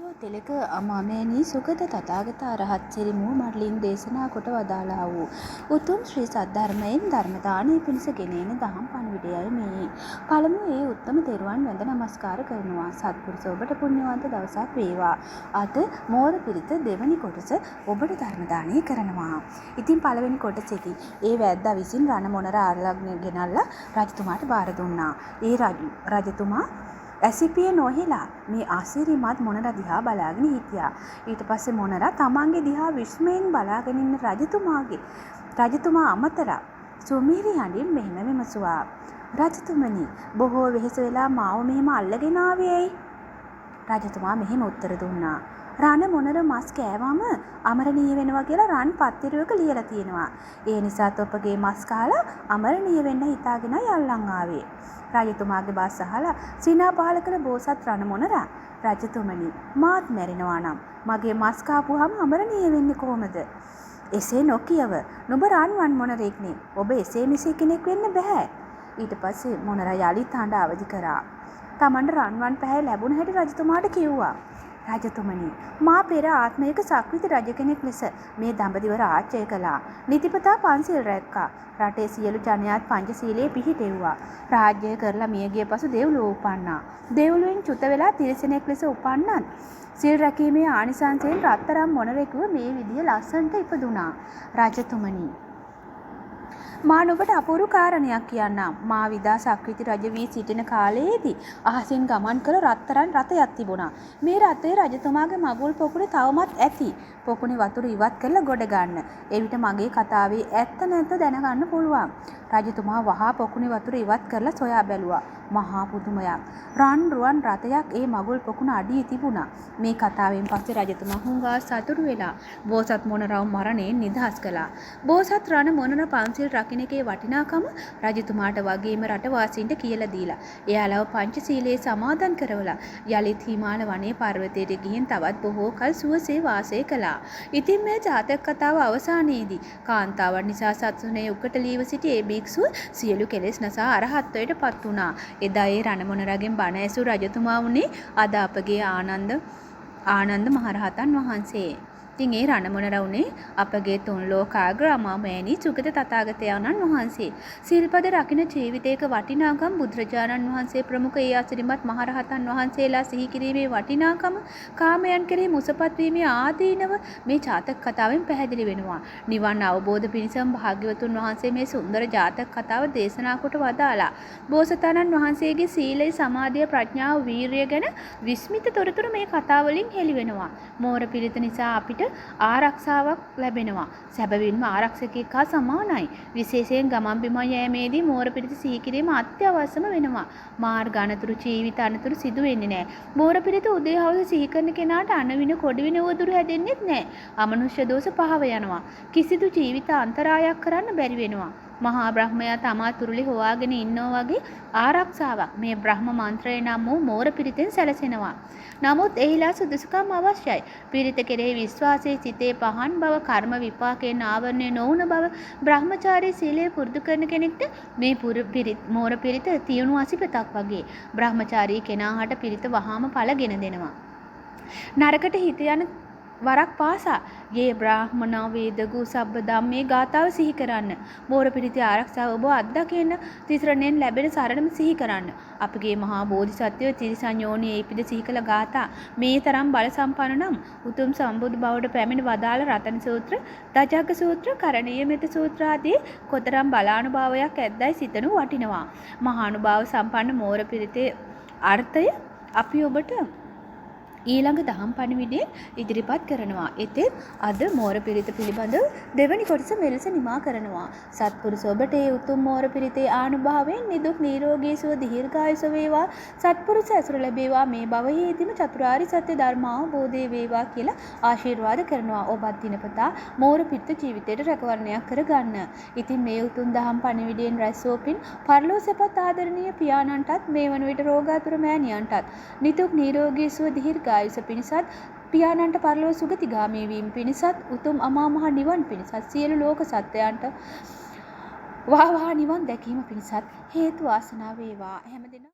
අභිනව තිලක අමාමෑණී සුගත තථාගත අරහත් සිරි මූ මඩලින් දේශනා කොට වදාළා වූ උතුම් ශ්‍රී සද්ධර්මයෙන් ධර්ම දානය පිණිස ගෙනෙන දහම් පණිවිඩයයි මේ. පළමුව ඒ උත්තම තෙරුවන් වැඳ නමස්කාර කරනවා. සත්පුරුෂ ඔබට පුණ්‍යවන්ත දවසක් වේවා. අද මෝර පිරිත දෙවනි කොටස ඔබට ධර්ම දානය කරනවා. ඉතින් පළවෙනි කොටසේදී ඒ වැද්දා විසින් රණ මොනර අරගෙන ගෙනල්ලා රජතුමාට බාර දුන්නා. ඒ රජතුමා ඇසිපිය නොහෙලා මේ ආසිරිමත් මොනර දිහා බලාගෙන හිටියා. ඊට පස්සේ මොනර තමන්ගේ දිහා විස්මයෙන් බලාගෙන ඉන්න රජතුමා අමතලා සුමීරි හඬින් මෙහෙම විමසුවා. රජතුමනි, බොහෝ වෙහෙස වෙලා මාව මෙහෙම අල්ලගෙන ආවේ ඇයි? රජතුමා මෙහෙම උත්තර දුන්නා. රණ මොනර මස් කෑවම අමරණීය වෙනවා කියලා රන් පත්තිරුවක ලියලා තියෙනවා. ඒ නිසාත් ඔබගේ මස් කාලා අමරණීය වෙන්න හිතාගෙනයි අල්ලන් ආවේ. රජතුමාගේ බාස් අහලා සිනා පහල කළ බෝසත් රණ මොනරා, රජතුමනි, මාත් මැරෙනවා නම් මගේ මස් කාපුවාම අමරණීය වෙන්නේ කොහොමද? එසේ නොකියව. නුඹ රන්වන් මොනරෙක්නේ. ඔබ එසේ මෙසේ කෙනෙක් වෙන්න බෑ. ඊට පස්සේ මොනරා යලිත් හඬ අවදි කරා. තමන්ට රන්වන් පැහැ ලැබුණ හැටි රජතුමාට කිව්වා. රජතුමනි, මා පෙර ආත්මයක සක්විති රජ කෙනෙක් ලෙස මේ දඹදිව රාජ්‍යය කළා. නිතිපතා පන්සිල් රැක්කා. රටේ සියලු ජනයාත් පංචශීලයේ පිහිටෙව්වා. රාජ්‍යය කරලා මිය ගිය පසු දෙව්ලොව උපන්නා. දෙව්ලොවෙන් චුත වෙලා තිරිසනෙක් ලෙස උපන්නත් සිල් රැකීමේ ආනිසංසයෙන් රත්තරම් මොනරෙකුව මේ විදිය ලස්සනට ඉපදුනා. රජතුමනි, මා නුඹට අපූරු කාරණයක් කියන්නම්. මා විදා සක්විති රජ වී සිටින කාලයේදී අහසින් ගමන් කළ රත්තරන් රථයක් තිබුණා. මේ රථයේ රජතුමාගේ මගුල් පොකුණේ තවමත් ඇති. පොකුණේ වතුර ඉවත් කරලා ගොඩ ගන්න. එවිට මගේ කතාවේ ඇත්ත නැත්ත දැනගන්න පුළුවන්. රජතුමා වහා පොකුණේ වතුර ඉවත් කරලා සොයා බැලුවා. මහා පුදුමයක්. රන් රුවන් රථයක් ඒ මගුල් පොකුණ අඩියේ තිබුණා. මේ කතාවෙන් පස්සේ රජතුමා හුඟා සතුටු වෙලා බෝසත් මොනරව මරණයෙන් නිදහස් කළා. බෝසත් රණ මොනර පන්සිල් රකින්න එකේ වටිනාකම රජතුමාට වගේම රටවාසීන්ට කියලා දීලා එයාලව පංචශීලයේ සමාදන් කරවලා යලිත් හිමාල වනයේ පර්වතයට ගිහින් තවත් බොහෝ කල සුවසේ වාසය කළා. ඉතින් මේ ජාතක කතාව අවසානයේදී කාන්තාවන් නිසා සත්සුනේ උකට ලීව සිටි ඒ භික්ෂුව සියලු කෙලෙස් නසා අරහත්ත්වයට පත් වුණා. එදා ඒ රණ මොනරගෙන් බණ ඇසූ රජතුමා වුණේ අද අපගේ ආනන්ද මහරහතන් වහන්සේ. ඉතින් ඒ රණ මොනර උනේ අපගේ තුන් ලෝකාග්‍ර අමාමෑණී සුගත තථාගතයන්න් වහන්සේ. සිල්පද රකින්න ජීවිතයක වටිනාකම් බුදුරජාණන් වහන්සේ ප්‍රමුඛ ඒ අසිරිමත් මහරහතන් වහන්සේලා සිහි කිරීමේ වටිනාකම, කාමයන් කෙරෙහි මුසපත් වීමේ ආදීනව මේ ජාතක කතාවෙන් පැහැදිලි වෙනවා. නිවන් අවබෝධ පිණිසම භාග්‍යවතුන් වහන්සේ මේ සුන්දර ජාතක කතාව දේශනා කොට වදාලා. බෝසතාණන් වහන්සේගේ සීලය, සමාධිය, ප්‍රඥාව, වීරිය ගැන විස්මිත තොරතුරු මේ කතාවලින් හෙළි වෙනවා. මෝර පිරිත නිසා අපිට ආරක්ෂාවක් ලැබෙනවා. සැබවින්ම ආරක්ෂකයෙක් හා සමානයි. විශේෂයෙන් ගමන් බිමන් යෑමේදී මෝර පිරිත සිහි කිරීම අත්‍යවශ්‍යම වෙනවා. මාර්ග අනතුරු, ජීවිත අනතුරු සිදු වෙන්නේ නැහැ. මෝර පිරිත උදේ හවස සිහි කරන කෙනාට අනවින කොඩවින උවදුරු හැදෙන්නෙත් නැහැ. අමනුෂ්‍ය දෝෂ පහව යනවා. කිසිදු ජීවිත අන්තරායක් කරන්න බැරි වෙනවා. මහා බ්‍රහ්මයා තමා තුරුලි හොවාගෙන ඉන්නෝ වගේ ආරක්ෂාවක් මේ බ්‍රහ්ම මන්ත්‍රය නම් වූ මෝර පිරිතෙන් සැලසෙනවා. නමුත් එහිලා සුදුසුකම් අවශ්‍යයි. පිරිත කෙරෙහි විශ්වාසයේ සිතේ පහන් බව, කර්ම විපාකයෙන් ආවරණය නොවුන බව, බ්‍රහ්මචාරී සීලය පුරුදු කරන කෙනෙක්ට මේ මෝර පිරිත තියුණු අසිපතක් වගේ. බ්‍රහ්මචාරී කෙනාට පිරිත වහාම ඵලගෙන දෙනවා. නරකට හිත යන වරක් පාසා යේ බ්‍රාහ්මනා වේදගු සබ්බ ධම්මේ ගාතාව සිහි කරන්න. මෝර පිරිතේ ආරක්ෂාව ඔබ අත්දකින්න තිසරණෙන් ලැබෙන සරණම සිහි කරන්න. අපගේ මහා බෝධිසත්වය තිරිසන් යෝනියේ ඉපිද සිහි කළ ගාථා මේ තරම් බල සම්පන්න නම් උතුම් සම්බුදු බවට පැමිණ වදාළ රතන සූත්‍ර, දජග්ග සූත්‍ර, කරණීය මෙත්ත සූත්‍ර ආදී කොතරම් බලානුභාවයක් ඇද්දයි සිතනු වටිනවා. මහානුභාව සම්පන්න මෝර පිරිතේ අර්ථය අපි ඔබට ඊළඟ දහම් පණිවිඩයෙන් ඉදිරිපත් කරනවා. ඉතින් අද මෝර පිරිත පිළිබඳව දෙවැනි කොටස මෙලෙස නිමා කරනවා. සත්පුරුෂ ඔබට ඒ උතුම් මෝර පිරිතේ ආනුභාවයෙන් නිදුක් නිරෝගී සුව දීර්ඝායුෂ වේවා. සත්පුරුෂ ඇසුර ලැබේවා. මේ භවයේදීම චතුරාර්ය සත්‍ය ධර්ම අවබෝධය වේවා කියලා ආශිර්වාද කරනවා. ඔබත් දිනපතා මෝර පිරිත ජීවිතයට රැකවරණයක් කරගන්න. ඉතින් මේ උතුම් දහම් පණිවිඩයෙන් රැස්වෝපින් පරලෝසපත් ආදරණීය පියාණන්ටත් මේ වන විට රෝගාතුර මෑණියන්ටත් නිදුක් නිරෝගී සුව දීර්ඝ ආයුෂ පිණිසත්, පියාණන්ට පරලොව සුගතිගාමී වීම පිණිසත්, උතුම් අමා මහ නිවන් පිණිසත්, සියලු ලෝක සත්වයන්ට වහා නිවන් දැකීම පිණිසත් හේතු වාසනා වේවා. හැමදෙනා